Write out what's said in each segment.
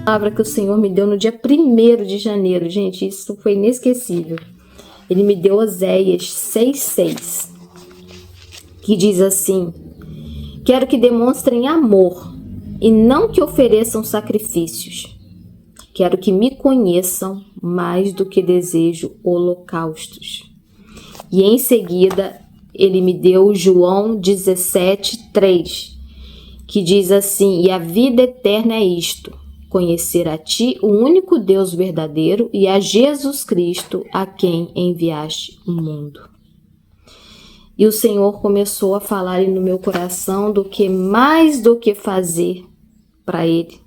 palavra que o Senhor me deu no dia 1º de janeiro, gente, isso foi inesquecível. Ele me deu Oséias 6,6, que diz assim: quero que demonstrem amor e não que ofereçam sacrifícios. Quero que me conheçam mais do que desejo holocaustos. E em seguida, ele me deu João 17,3, que diz assim: e a vida eterna é isto, conhecer a ti, o único Deus verdadeiro, e a Jesus Cristo, a quem enviaste o mundo. E o Senhor começou a falar no meu coração do que mais do que fazer para Ele,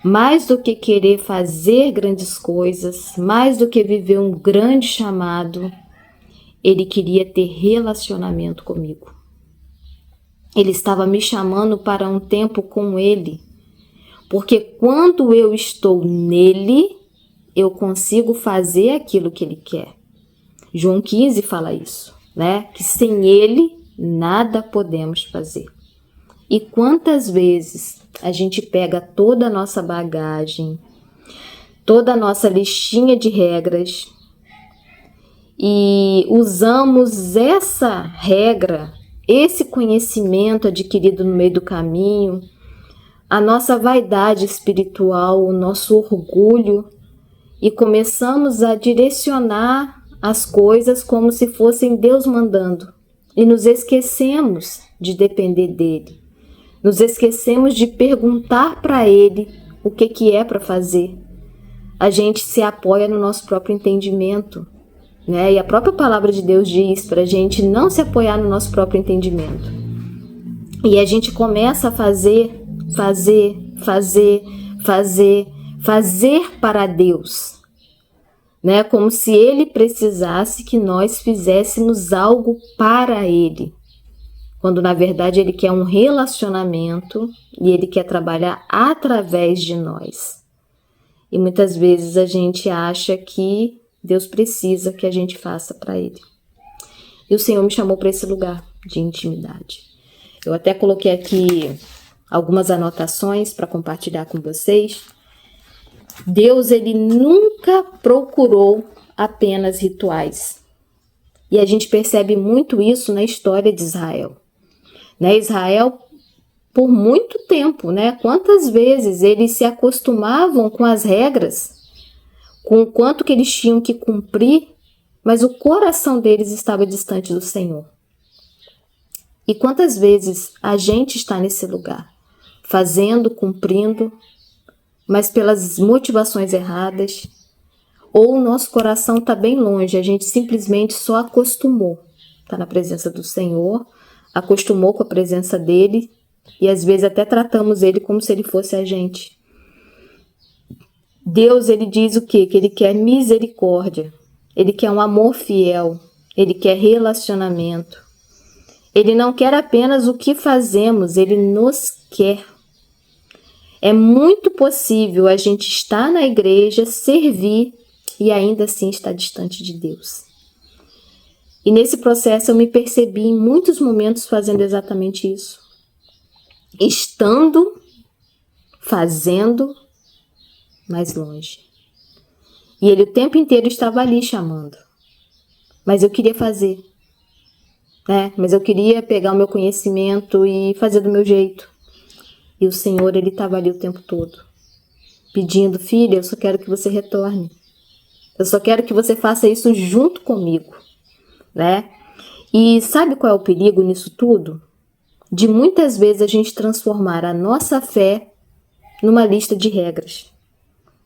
mais do que querer fazer grandes coisas, mais do que viver um grande chamado, Ele queria ter relacionamento comigo. Ele estava me chamando para um tempo com Ele, porque quando eu estou nele, eu consigo fazer aquilo que Ele quer. João 15 fala isso, né? Que sem Ele nada podemos fazer. E quantas vezes a gente pega toda a nossa bagagem, toda a nossa listinha de regras e usamos essa regra, esse conhecimento adquirido no meio do caminho, a nossa vaidade espiritual, o nosso orgulho, e começamos a direcionar as coisas como se fossem Deus mandando. E nos esquecemos de depender dele. Nos esquecemos de perguntar para Ele o que é para fazer. A gente se apoia no nosso próprio entendimento, né? E a própria palavra de Deus diz para a gente não se apoiar no nosso próprio entendimento. E a gente começa a fazer para Deus, né? Como se Ele precisasse que nós fizéssemos algo para Ele. Quando na verdade Ele quer um relacionamento e Ele quer trabalhar através de nós. E muitas vezes a gente acha que Deus precisa que a gente faça para Ele. E o Senhor me chamou para esse lugar de intimidade. Eu até coloquei aqui algumas anotações para compartilhar com vocês. Deus, Ele nunca procurou apenas rituais. E a gente percebe muito isso na história de Israel. Né? Israel, por muito tempo, né? Quantas vezes eles se acostumavam com as regras, com o quanto que eles tinham que cumprir, mas o coração deles estava distante do Senhor. E quantas vezes a gente está nesse lugar, fazendo, cumprindo, mas pelas motivações erradas, ou o nosso coração está bem longe, a gente simplesmente só acostumou, está na presença do Senhor, acostumou com a presença dele, e às vezes até tratamos ele como se ele fosse a gente. Deus, ele diz o quê? Que ele quer misericórdia, ele quer um amor fiel, ele quer relacionamento. Ele não quer apenas o que fazemos, ele nos quer. É muito possível a gente estar na igreja, servir e ainda assim estar distante de Deus. E nesse processo eu me percebi em muitos momentos fazendo exatamente isso. Estando, fazendo, mais longe. E Ele o tempo inteiro estava ali chamando. Mas eu queria fazer. Né? Mas eu queria pegar o meu conhecimento e fazer do meu jeito. E o Senhor, Ele estava ali o tempo todo. Pedindo: filha, eu só quero que você retorne. Eu só quero que você faça isso junto comigo. Né? E sabe qual é o perigo nisso tudo? De muitas vezes a gente transformar a nossa fé numa lista de regras.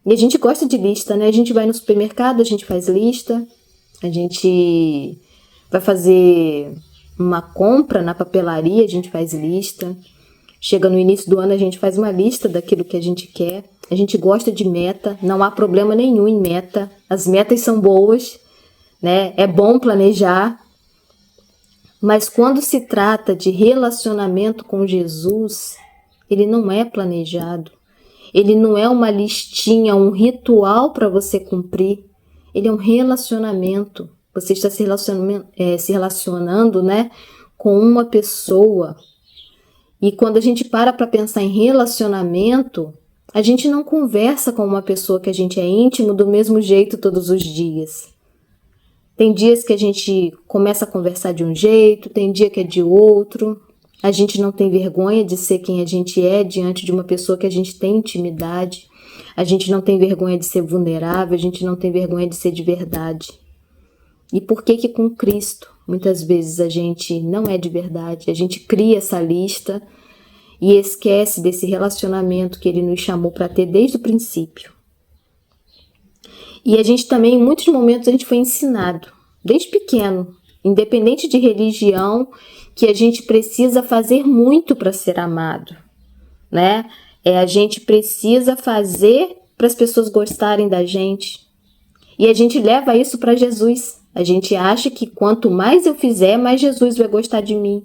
E a gente gosta de lista, né? A gente vai no supermercado, a gente faz lista, a gente vai fazer uma compra na papelaria, a gente faz lista. Chega no início do ano, a gente faz uma lista daquilo que a gente quer. A gente gosta de meta, não há problema nenhum em meta. As metas são boas, né? É bom planejar. Mas quando se trata de relacionamento com Jesus, ele não é planejado. Ele não é uma listinha, um ritual para você cumprir. Ele é um relacionamento. Você está se relacionando, né, com uma pessoa. E quando a gente para pensar em relacionamento, A gente não conversa com uma pessoa que a gente é íntimo do mesmo jeito todos os dias. Tem dias que a gente começa a conversar de um jeito, tem dia que é de outro. A gente não tem vergonha de ser quem a gente é diante de uma pessoa que a gente tem intimidade. A gente não tem vergonha de ser vulnerável, a gente não tem vergonha de ser de verdade. E por que com Cristo, muitas vezes a gente não é de verdade? A gente cria essa lista e esquece desse relacionamento que Ele nos chamou para ter desde o princípio. E a gente também, em muitos momentos, a gente foi ensinado, desde pequeno, independente de religião, que a gente precisa fazer muito para ser amado, né? A gente precisa fazer para as pessoas gostarem da gente. E a gente leva isso para Jesus. A gente acha que quanto mais eu fizer, mais Jesus vai gostar de mim.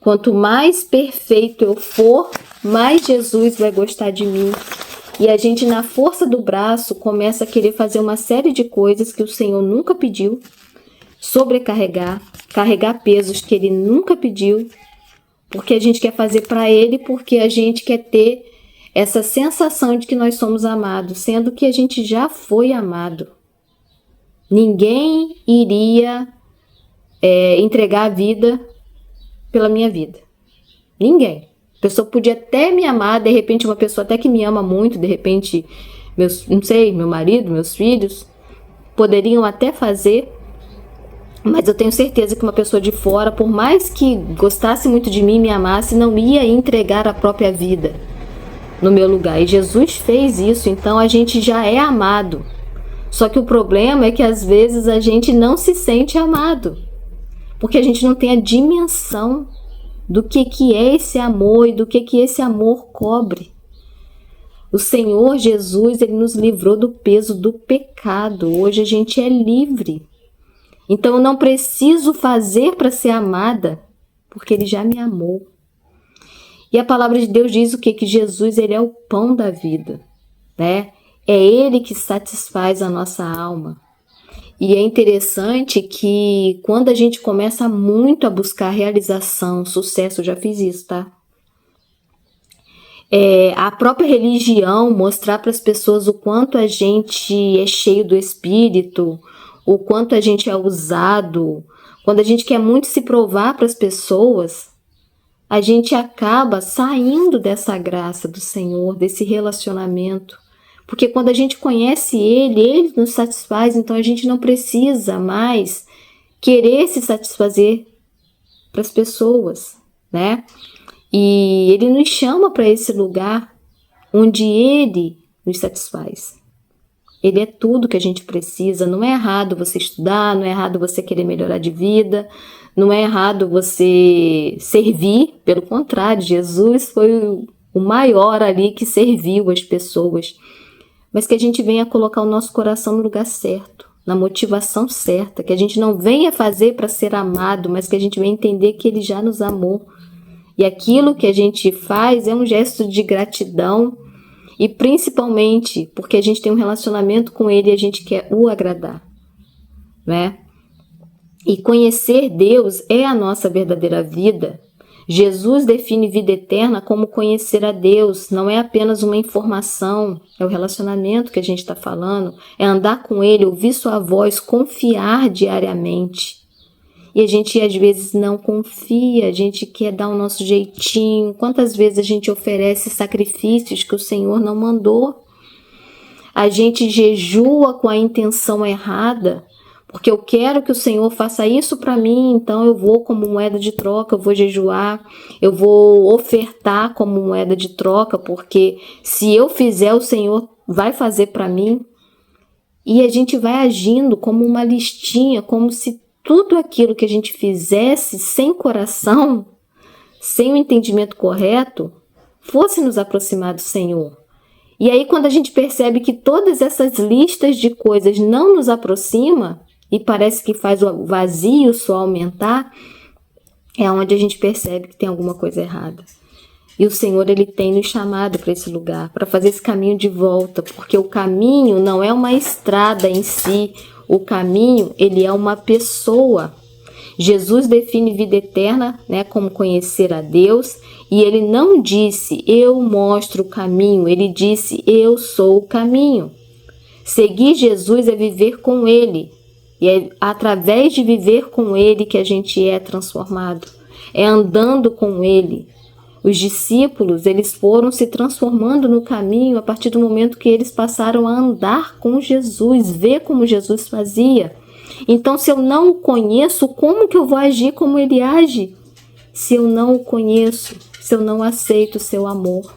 Quanto mais perfeito eu for, mais Jesus vai gostar de mim. E a gente, na força do braço, começa a querer fazer uma série de coisas que o Senhor nunca pediu, sobrecarregar, carregar pesos que Ele nunca pediu, porque a gente quer fazer para Ele, porque a gente quer ter essa sensação de que nós somos amados, sendo que a gente já foi amado. Ninguém iria entregar a vida pela minha vida. Ninguém. A pessoa podia até me amar, de repente uma pessoa até que me ama muito, de repente, meu marido, meus filhos, poderiam até fazer, mas eu tenho certeza que uma pessoa de fora, por mais que gostasse muito de mim, me amasse, não ia entregar a própria vida no meu lugar. E Jesus fez isso, então a gente já é amado. Só que o problema é que às vezes a gente não se sente amado, porque a gente não tem a dimensão do que é esse amor e do que esse amor cobre. O Senhor Jesus, Ele nos livrou do peso do pecado. Hoje a gente é livre. Então eu não preciso fazer para ser amada, porque Ele já me amou. E a palavra de Deus diz o quê? Que Jesus, Ele é o pão da vida, né? É Ele que satisfaz a nossa alma. E é interessante que quando a gente começa muito a buscar realização, sucesso, eu já fiz isso, tá? A própria religião mostrar para as pessoas o quanto a gente é cheio do Espírito, o quanto a gente é usado. Quando a gente quer muito se provar para as pessoas, a gente acaba saindo dessa graça do Senhor, desse relacionamento. Porque quando a gente conhece Ele nos satisfaz, então a gente não precisa mais querer se satisfazer para as pessoas, né? E Ele nos chama para esse lugar onde Ele nos satisfaz. Ele é tudo que a gente precisa. Não é errado você estudar, não é errado você querer melhorar de vida, não é errado você servir. Pelo contrário, Jesus foi o maior ali que serviu as pessoas. Mas que a gente venha colocar o nosso coração no lugar certo, na motivação certa, que a gente não venha fazer para ser amado, mas que a gente venha entender que Ele já nos amou. E aquilo que a gente faz é um gesto de gratidão e principalmente porque a gente tem um relacionamento com Ele e a gente quer o agradar, né? E conhecer Deus é a nossa verdadeira vida. Jesus define vida eterna como conhecer a Deus, não é apenas uma informação, é o relacionamento que a gente está falando, é andar com Ele, ouvir sua voz, confiar diariamente. E a gente às vezes não confia, a gente quer dar o nosso jeitinho. Quantas vezes a gente oferece sacrifícios que o Senhor não mandou? A gente jejua com a intenção errada, porque eu quero que o Senhor faça isso para mim, então eu vou como moeda de troca, eu vou jejuar, eu vou ofertar como moeda de troca, porque se eu fizer, o Senhor vai fazer para mim. E a gente vai agindo como uma listinha, como se tudo aquilo que a gente fizesse sem coração, sem o entendimento correto, fosse nos aproximar do Senhor. E aí quando a gente percebe que todas essas listas de coisas não nos aproximam, e parece que faz o vazio só aumentar, é onde a gente percebe que tem alguma coisa errada. E o Senhor, Ele tem nos chamado para esse lugar, para fazer esse caminho de volta, porque o caminho não é uma estrada em si, o caminho, ele é uma pessoa. Jesus define vida eterna, né, como conhecer a Deus, e ele não disse, eu mostro o caminho, ele disse, eu sou o caminho. Seguir Jesus é viver com ele, e é através de viver com ele que a gente é transformado, é andando com ele. Os discípulos, eles foram se transformando no caminho a partir do momento que eles passaram a andar com Jesus, ver como Jesus fazia. Então, se eu não o conheço, como que eu vou agir como ele age? Se eu não o conheço, se eu não aceito o seu amor.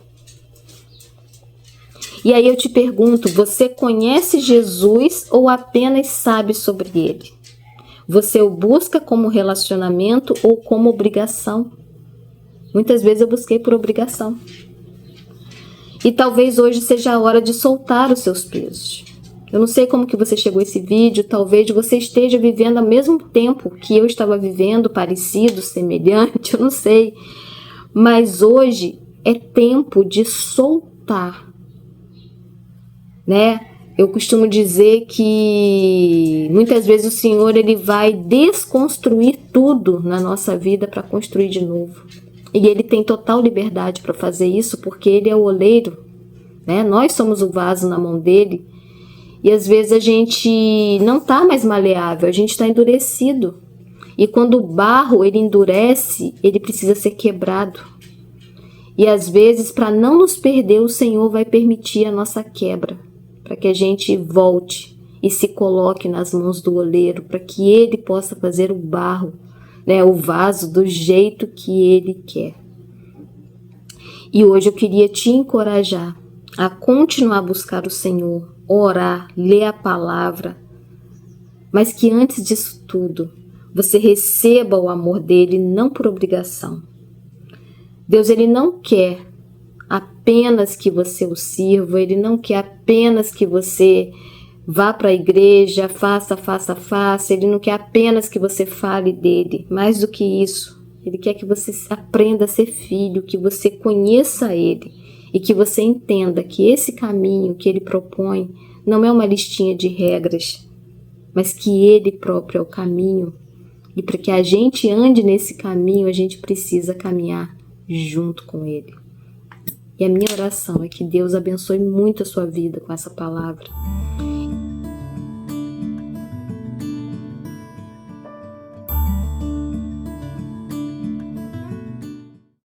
E aí eu te pergunto, você conhece Jesus ou apenas sabe sobre ele? Você o busca como relacionamento ou como obrigação? Muitas vezes eu busquei por obrigação. E talvez hoje seja a hora de soltar os seus pesos. Eu não sei como que você chegou a esse vídeo, talvez você esteja vivendo ao mesmo tempo que eu estava vivendo, parecido, semelhante, eu não sei. Mas hoje é tempo de soltar, né? Eu costumo dizer que muitas vezes o Senhor ele vai desconstruir tudo na nossa vida para construir de novo. E ele tem total liberdade para fazer isso, porque ele é o oleiro, né? Nós somos o vaso na mão dele. E às vezes a gente não está mais maleável, a gente está endurecido. E quando o barro ele endurece, ele precisa ser quebrado. E às vezes, para não nos perder, o Senhor vai permitir a nossa quebra, para que a gente volte e se coloque nas mãos do oleiro, para que ele possa fazer o barro, né, o vaso do jeito que ele quer. E hoje eu queria te encorajar a continuar a buscar o Senhor, orar, ler a palavra, mas que antes disso tudo, você receba o amor dele não por obrigação. Deus ele não quer apenas que você o sirva, ele não quer apenas que você vá para a igreja, faça, ele não quer apenas que você fale dele, mais do que isso, ele quer que você aprenda a ser filho, que você conheça ele e que você entenda que esse caminho que ele propõe não é uma listinha de regras, mas que ele próprio é o caminho, e para que a gente ande nesse caminho, a gente precisa caminhar junto com ele. E a minha oração é que Deus abençoe muito a sua vida com essa palavra.